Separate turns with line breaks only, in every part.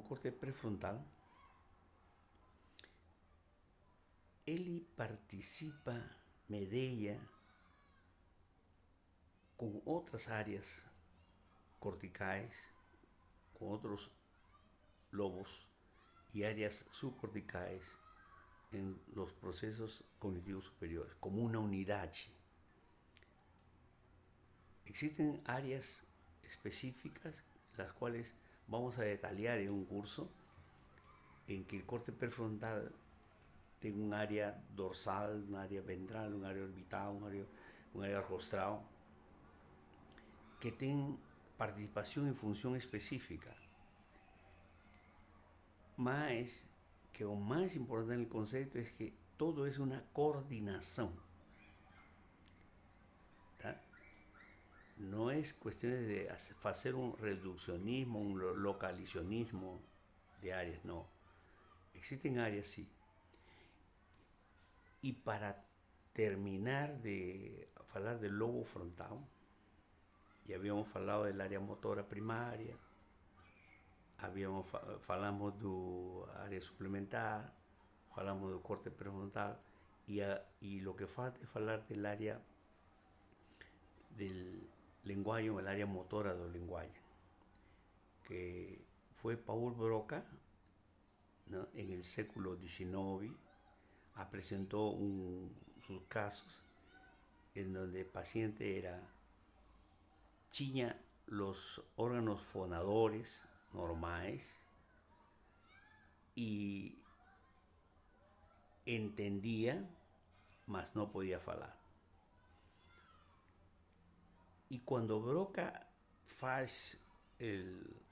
corte prefrontal, él participa, media con otras áreas corticales, con otros lobos y áreas subcorticales en los procesos cognitivos superiores, como una unidad. Existen áreas específicas, las cuales vamos a detallar en un curso, en que el corte prefrontal tiene un área dorsal, un área ventral, un área orbital, un área rostral, que tienen participación y función específica. Más que lo más importante del concepto es que todo es una coordinación. ¿Tá? No es cuestión de hacer un reduccionismo, un localizacionismo de áreas, no. Existen áreas, sí. Y para terminar de hablar del lobo frontal, ya habíamos hablado del área motora primaria, falamos do área suplementar, falamos do corte prefrontal, y lo que falta es hablar del área del lenguaje, o el área motora del lenguaje, que fue Paul Broca, ¿no? En el século XIX presentó sus casos en donde el paciente tenía los órganos fonadores normales y entendía, mas no podía hablar. Y cuando Broca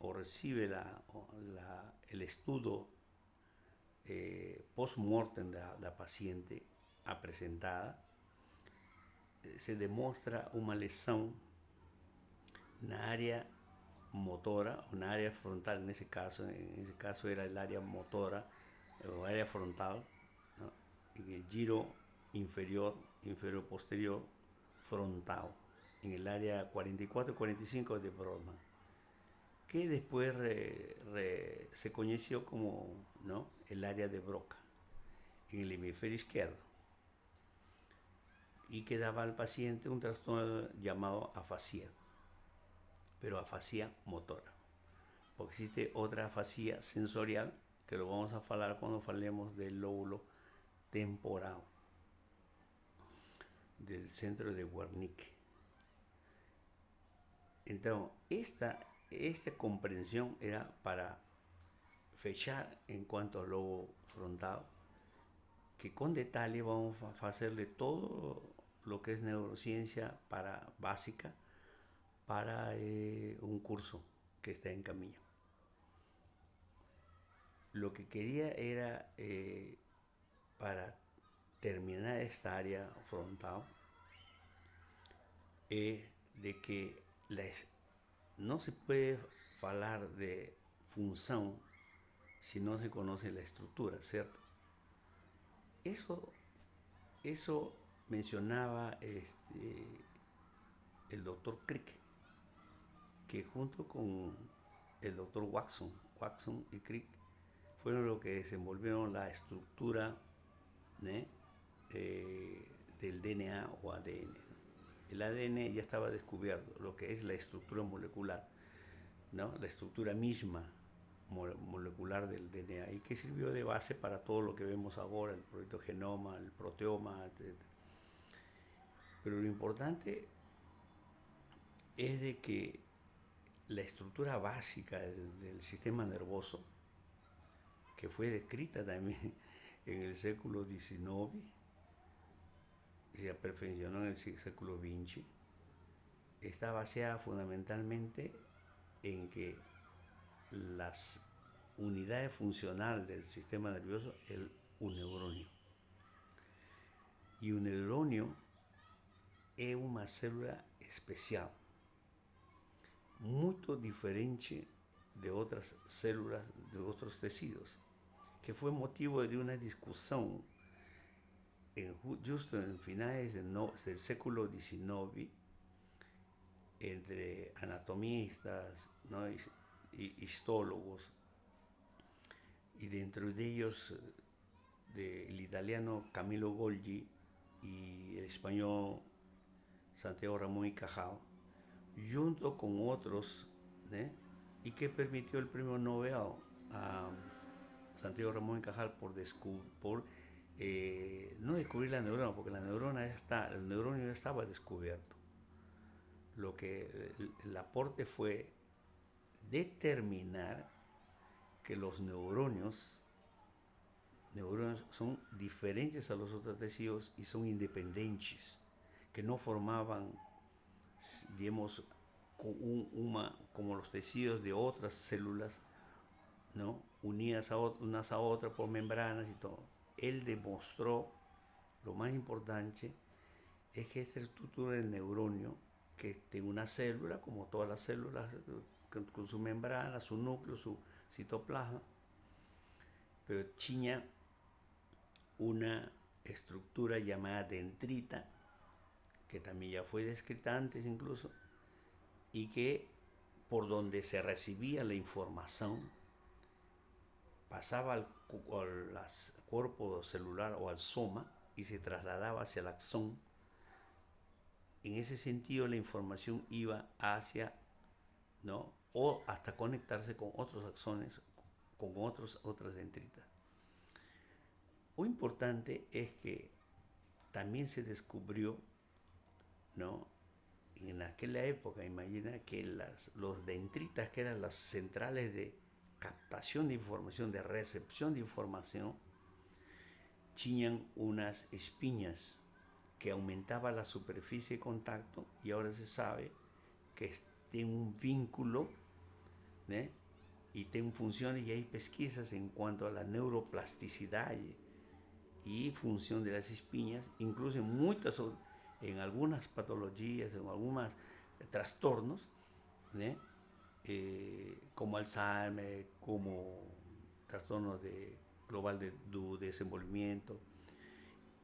recibe el estudio post-mortem de la paciente presentada, se demuestra una lesión en la área motora, una área frontal en ese caso era el área motora, o área frontal, ¿no? En el giro inferior posterior frontal, en el área 44 y 45 de Brodmann, que después se conoció como, ¿no?, el área de Broca, en el hemisferio izquierdo, y que daba al paciente un trastorno llamado afasia, pero afasia motora, porque existe otra afasia sensorial, que lo vamos a hablar cuando hablemos del lóbulo temporal, del centro de Wernicke. Entonces, esta comprensión era para fechar en cuanto al lobo frontal, que con detalle vamos a hacerle todo lo que es neurociencia básica para un curso que está en camino. Lo que quería era, para terminar esta área frontal, de que no se puede hablar de función si no se conoce la estructura, ¿cierto? Eso mencionaba el doctor Crick, que junto con el doctor Watson y Crick fueron los que desenvolvieron la estructura, ¿no?, del DNA o ADN. El ADN ya estaba descubierto, lo que es la estructura molecular, ¿no?, la estructura misma molecular del DNA, y que sirvió de base para todo lo que vemos ahora, el proyecto genoma, el proteoma, etc. Pero lo importante es de que la estructura básica del sistema nervioso, que fue descrita también en el século XIX, se perfeccionó en el século XX, está basada fundamentalmente en que las unidades funcionales del sistema nervioso es un neuronio. Y un neuronio es una célula especial, muy diferente de otras células de otros tejidos, que fue motivo de una discusión justo en finales del século XIX entre anatomistas, ¿no?, y histólogos, dentro de ellos el italiano Camilo Golgi y el español Santiago Ramón y Cajal, junto con otros, ¿eh? Y que permitió el premio Nobel a Santiago Ramón y Cajal por no descubrir la neurona, porque el neuronio ya estaba descubierto. Lo que el aporte fue determinar que los neurones son diferentes a los otros tejidos y son independientes, que no formaban, digamos, como los tejidos de otras células, ¿no? Unidas unas a otras por membranas y todo. Él demostró, lo más importante, es que esta estructura del neuronio, que de una célula, como todas las células, con su membrana, su núcleo, su citoplasma, pero tenía una estructura llamada dendrita, que también ya fue descrita antes incluso, y que por donde se recibía la información pasaba al cuerpo celular o al soma y se trasladaba hacia el axón. En ese sentido la información iba hacia, ¿no? O hasta conectarse con otros axones, con otras dendritas. Lo importante es que también se descubrió, ¿no? En aquella época, imagina que los dendritas, que eran las centrales de captación de información, de recepción de información, tenían unas espinas que aumentaban la superficie de contacto, y ahora se sabe que tienen un vínculo, ¿no? Y tienen funciones, y hay pesquisas en cuanto a la neuroplasticidad y función de las espinas, incluso en algunas patologías, en algunos trastornos, ¿no? Como Alzheimer, como trastornos global de desenvolvimiento,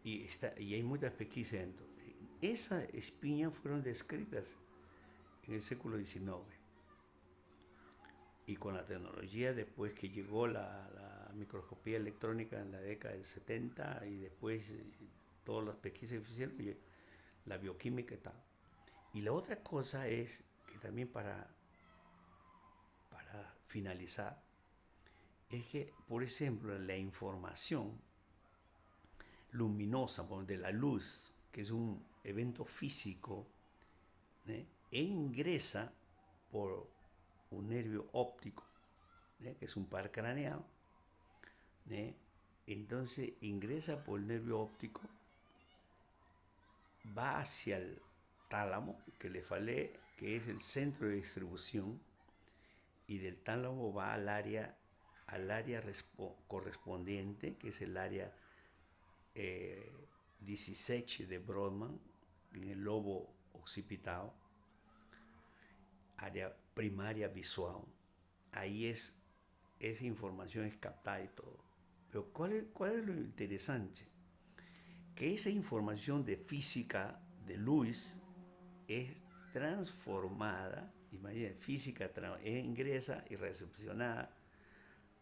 y hay muchas pesquisas dentro. Esas espinas fueron descritas en el siglo XIX, y con la tecnología, después que llegó la microscopía electrónica en la década del 70, y después todas las pesquisas que hicieron, la bioquímica y tal. Y la otra cosa es que también para finalizar, es que, por ejemplo, la información luminosa, de la luz, que es un evento físico, ¿eh? Ingresa por un nervio óptico, que es un par craneal, entonces ingresa por el nervio óptico, va hacia el tálamo, que le falé, que es el centro de distribución, y del tálamo va al área correspondiente, que es el área 17 de Brodmann, en el lobo occipital, área primaria visual. Ahí esa información es captada y todo. Pero ¿cuál es lo interesante? Que esa información de física de luz es transformada, imagínate, física ingresa y recepcionada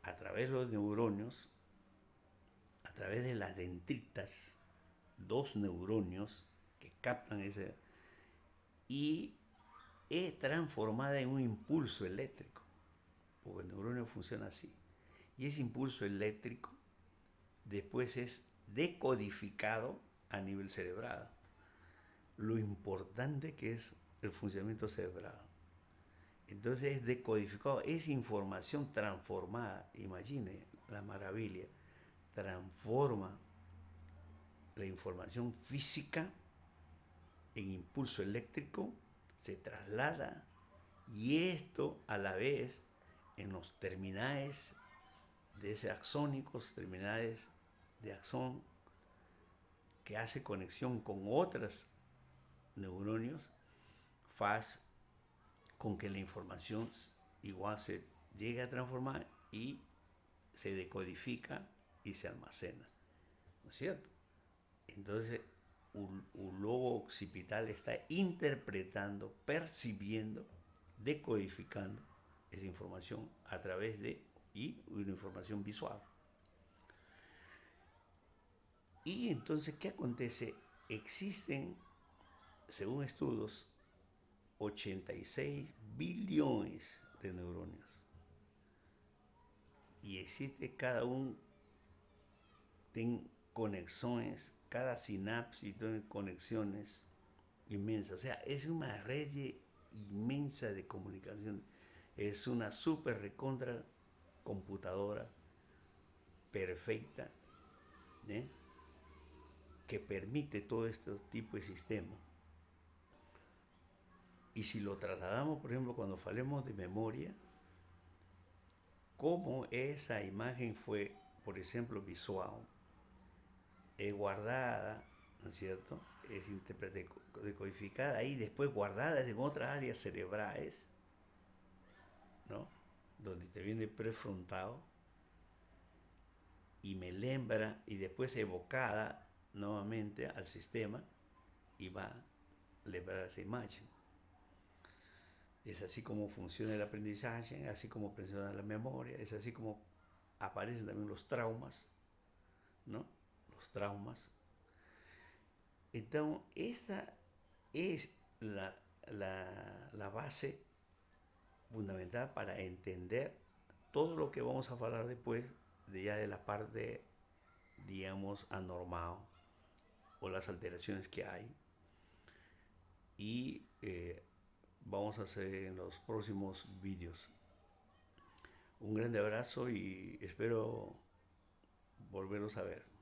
a través de los neurones, a través de las dendritas, dos neurones que captan ese, y es transformada en un impulso eléctrico, porque el neuronio funciona así. Y ese impulso eléctrico después es decodificado a nivel cerebral. Lo importante que es el funcionamiento cerebral. Entonces es decodificado, es información transformada. Imagine la maravilla. Transforma la información física en impulso eléctrico, se traslada, y esto a la vez en los terminales de ese axónicos, terminales de axón, que hace conexión con otros neuronios, hace con que la información igual se llegue a transformar y se decodifica y se almacena, ¿no es cierto? Entonces un lobo occipital está interpretando, percibiendo, decodificando esa información a través de una información visual. Y entonces, ¿qué acontece? Existen, según estudios, 86 billones de neuronas. Y existe cada uno tiene conexiones, cada sinapsis tiene conexiones inmensas. O sea, es una red inmensa de comunicación. Es una super recontra computadora perfecta, ¿eh? Que permite todo este tipo de sistemas. Y si lo trasladamos, por ejemplo, cuando hablemos de memoria, cómo esa imagen fue, por ejemplo, visual, guardada, ¿no es cierto? Es decodificada ahí, después guardada en otras áreas cerebrales, ¿no? Donde te viene prefrontado y me lembra y después evocada nuevamente al sistema y va a lembrar esa imagen. Es así como funciona el aprendizaje, así como funciona la memoria, es así como aparecen también los traumas, ¿no? Los traumas. Entonces, esta es la base fundamental para entender todo lo que vamos a hablar después de ya de la parte, digamos, anormal o las alteraciones que hay. Y vamos a hacer en los próximos vídeos. Un grande abrazo y espero volverlos a ver.